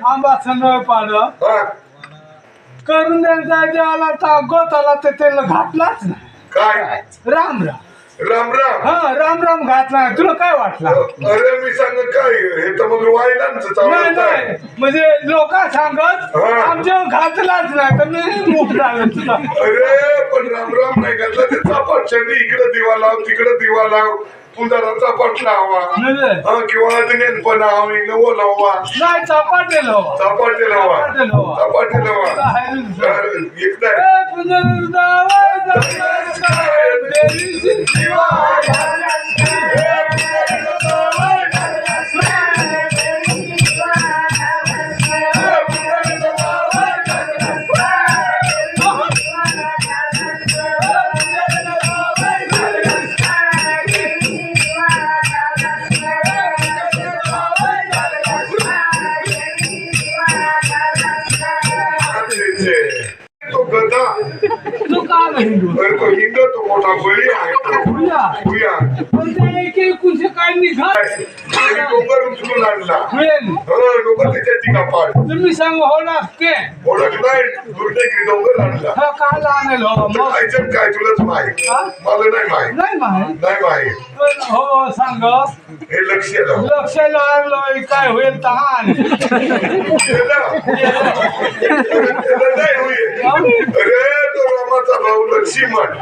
आंबा पाड करून द्यायचा आला तर गोताला तर त्याला घातलाच नाही. काय राम राम राम राम. हा राम राम घातला नाही. तुला काय वाटलं? अरे मी सांग काय हे तर मग वाईलांचं नाही नाही म्हणजे लोक सांगत आमच्या घातलाच नाही तर मी मूग झालं तुला. अरे पण राम राम नाही घातला ते चापाट इकडे दिवा लाव तिकडे दिवा लाव पुंजारा चापाट लावा किंवा नेनपण ओलावा नाही चपाटे लावा चापाटे लावा चापाटे लावा हिंदू तो मोठा बळी आहे काय निघा डोंगर उचलून आणला डोंगर त्याच्या टीका पाड तुम्ही सांग ओळखते ओळख नाही दुर्टेकरी डोंगर आणला काल आणल खायचं काय तुलाच माहित मला नाही माहित नाही माहित हो सांग हे लक्ष लागलोय काय होईल तहान नाही होईल अरे तो रामाचा भाऊ लक्ष्मण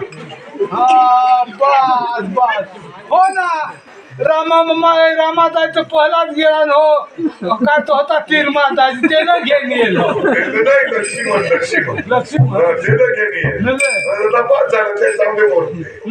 बस बस हो ना रामा जायचं पहिलाच गेला हो काय तो होता तीर्मा जायचं त्याला घेऊन गेलो नाही लक्ष्मण त्याला घेऊन ये पाच झालं ते चांगले बोलते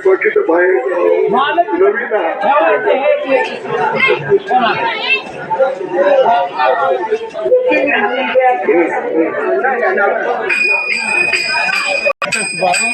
बाकीचं बाहेर नवीन बाबा